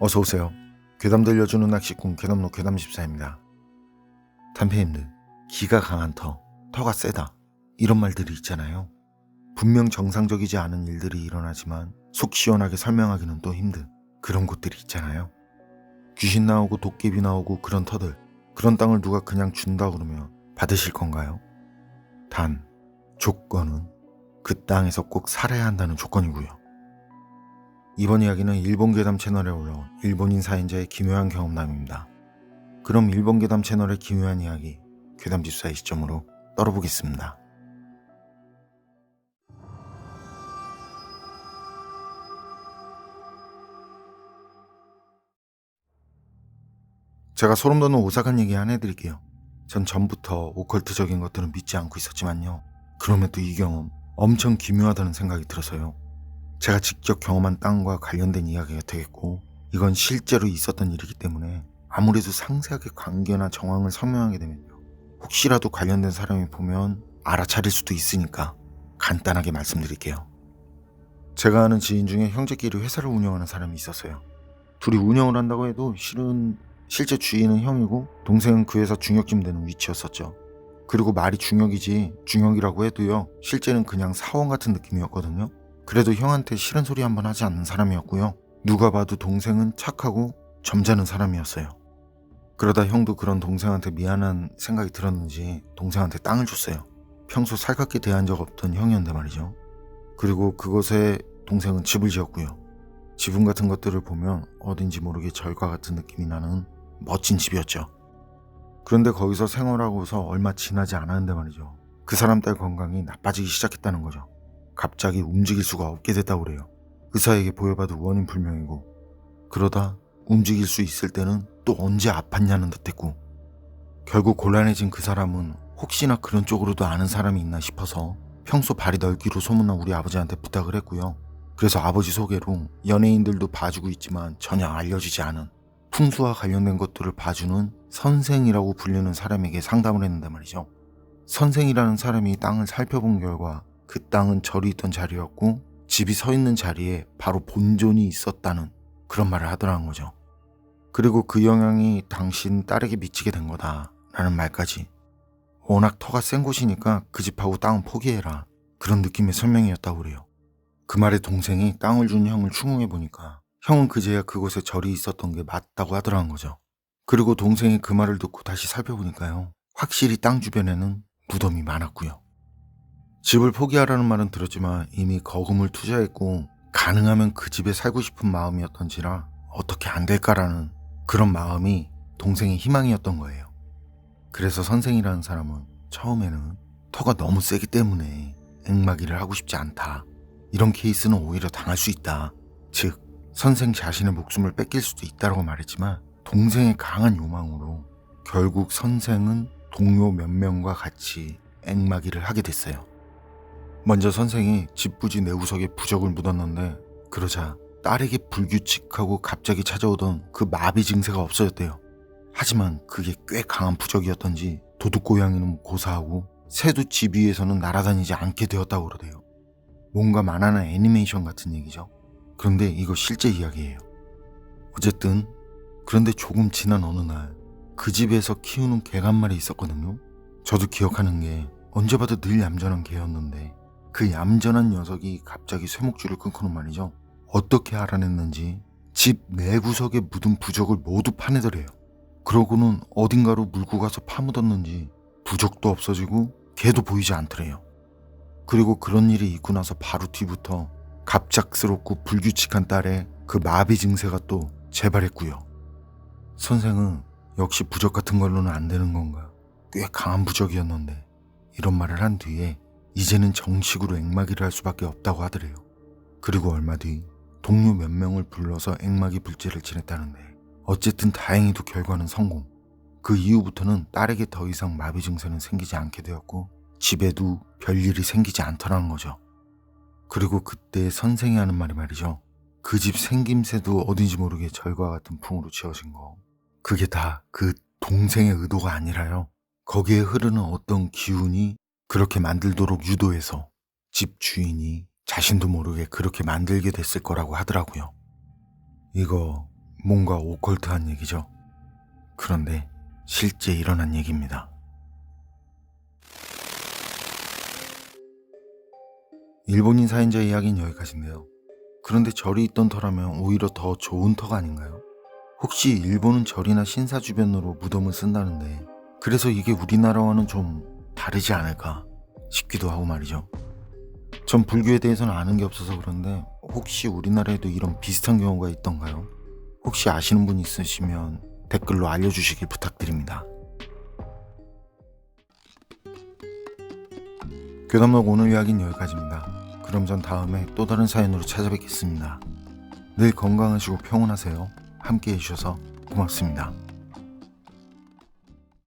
어서오세요. 괴담 들려주는 낚시꾼 괴담로 괴담14입니다. 단편님들, 기가 강한 터가 세다, 이런 말들이 있잖아요. 분명 정상적이지 않은 일들이 일어나지만 속 시원하게 설명하기는 또 힘든 그런 곳들이 있잖아요. 귀신 나오고 도깨비 나오고 그런 터들, 그런 땅을 누가 그냥 준다 그러면 받으실 건가요? 단 조건은 그 땅에서 꼭 살아야 한다는 조건이고요. 이번 이야기는 일본 괴담 채널에 올라온 일본인 사연자의 기묘한 경험담입니다. 그럼 일본 괴담 채널의 기묘한 이야기, 괴담14의 시점으로 떨어보겠습니다. 제가 소름 돋는 오사간 얘기 하나 해드릴게요. 전 전부터 오컬트적인 것들은 믿지 않고 있었지만요, 그럼에도 이 경험 엄청 기묘하다는 생각이 들어서요. 제가 직접 경험한 땅과 관련된 이야기가 되겠고, 이건 실제로 있었던 일이기 때문에 아무래도 상세하게 관계나 정황을 설명하게 되면요, 혹시라도 관련된 사람이 보면 알아차릴 수도 있으니까 간단하게 말씀드릴게요. 제가 아는 지인 중에 형제끼리 회사를 운영하는 사람이 있었어요. 둘이 운영을 한다고 해도 실제 주인은 형이고 동생은 그 회사 중역쯤 되는 위치였었죠. 그리고 말이 중역이라고 해도요, 실제는 그냥 사원 같은 느낌이었거든요. 그래도 형한테 싫은 소리 한번 하지 않는 사람이었고요. 누가 봐도 동생은 착하고 점잖은 사람이었어요. 그러다 형도 그런 동생한테 미안한 생각이 들었는지 동생한테 땅을 줬어요. 평소 살갑게 대한 적 없던 형이었는데 말이죠. 그리고 그곳에 동생은 집을 지었고요. 지붕 같은 것들을 보면 어딘지 모르게 절과 같은 느낌이 나는 멋진 집이었죠. 그런데 거기서 생활하고서 얼마 지나지 않았는데 말이죠, 그 사람 딸 건강이 나빠지기 시작했다는 거죠. 갑자기 움직일 수가 없게 됐다고 그래요. 의사에게 보여봐도 원인 불명이고, 그러다 움직일 수 있을 때는 또 언제 아팠냐는 듯했고, 결국 곤란해진 그 사람은 혹시나 그런 쪽으로도 아는 사람이 있나 싶어서 평소 발이 넓기로 소문난 우리 아버지한테 부탁을 했고요. 그래서 아버지 소개로 연예인들도 봐주고 있지만 전혀 알려지지 않은 풍수와 관련된 것들을 봐주는 선생이라고 불리는 사람에게 상담을 했는데 말이죠. 선생이라는 사람이 땅을 살펴본 결과 그 땅은 절이 있던 자리였고 집이 서 있는 자리에 바로 본존이 있었다는 그런 말을 하더라는 거죠. 그리고 그 영향이 당신 딸에게 미치게 된 거다라는 말까지. 워낙 터가 센 곳이니까 그 집하고 땅은 포기해라, 그런 느낌의 설명이었다고 그래요. 그 말에 동생이 땅을 준 형을 추궁해보니까 형은 그제야 그곳에 절이 있었던 게 맞다고 하더라는 거죠. 그리고 동생이 그 말을 듣고 다시 살펴보니까요, 확실히 땅 주변에는 무덤이 많았고요. 집을 포기하라는 말은 들었지만 이미 거금을 투자했고 가능하면 그 집에 살고 싶은 마음이었던지라 어떻게 안 될까라는 그런 마음이 동생의 희망이었던 거예요. 그래서 선생이라는 사람은 처음에는 터가 너무 세기 때문에 앵마기를 하고 싶지 않다, 이런 케이스는 오히려 당할 수 있다, 즉 선생 자신의 목숨을 뺏길 수도 있다고 말했지만, 동생의 강한 요망으로 결국 선생은 동료 몇 명과 같이 앵마기를 하게 됐어요. 먼저 선생이 집 부지 내구석에 부적을 묻었는데, 그러자 딸에게 불규칙하고 갑자기 찾아오던 그 마비 증세가 없어졌대요. 하지만 그게 꽤 강한 부적이었던지 도둑고양이는 고사하고 새도 집 위에서는 날아다니지 않게 되었다고 그러대요. 뭔가 만화나 애니메이션 같은 얘기죠. 그런데 이거 실제 이야기예요. 어쨌든 그런데 조금 지난 어느 날 그 집에서 키우는 개가 한 마리 있었거든요. 저도 기억하는 게 언제 봐도 늘 얌전한 개였는데 그 얌전한 녀석이 갑자기 쇠목줄을 끊고는 말이죠, 어떻게 알아냈는지 집 내구석에 묻은 부적을 모두 파내더래요. 그러고는 어딘가로 물고 가서 파묻었는지 부적도 없어지고 개도 보이지 않더래요. 그리고 그런 일이 있고 나서 바로 뒤부터 갑작스럽고 불규칙한 딸의 그 마비 증세가 또 재발했고요. 선생은 역시 부적 같은 걸로는 안 되는 건가, 꽤 강한 부적이었는데, 이런 말을 한 뒤에 이제는 정식으로 앵마기를 할 수밖에 없다고 하더래요. 그리고 얼마 뒤 동료 몇 명을 불러서 앵마기 불제를 지냈다는데, 어쨌든 다행히도 결과는 성공. 그 이후부터는 딸에게 더 이상 마비 증세는 생기지 않게 되었고 집에도 별일이 생기지 않더라는 거죠. 그리고 그때 선생이 하는 말이 말이죠, 그 집 생김새도 어딘지 모르게 절과 같은 풍으로 지어진 거, 그게 다 그 동생의 의도가 아니라요, 거기에 흐르는 어떤 기운이 그렇게 만들도록 유도해서 집 주인이 자신도 모르게 그렇게 만들게 됐을 거라고 하더라고요. 이거 뭔가 오컬트한 얘기죠. 그런데 실제 일어난 얘기입니다. 일본인 사인자 이야기는 여기까지인데요. 그런데 절이 있던 터라면 오히려 더 좋은 터가 아닌가요? 혹시 일본은 절이나 신사 주변으로 무덤을 쓴다는데 그래서 이게 우리나라와는 좀 다르지 않을까 싶기도 하고 말이죠. 전 불교에 대해서는 아는 게 없어서 그런데 혹시 우리나라에도 이런 비슷한 경우가 있던가요? 혹시 아시는 분 있으시면 댓글로 알려주시길 부탁드립니다. 괴담록 오늘 이야기는 여기까지입니다. 그럼 전 다음에 또 다른 사연으로 찾아뵙겠습니다. 늘 건강하시고 평온하세요. 함께 해주셔서 고맙습니다.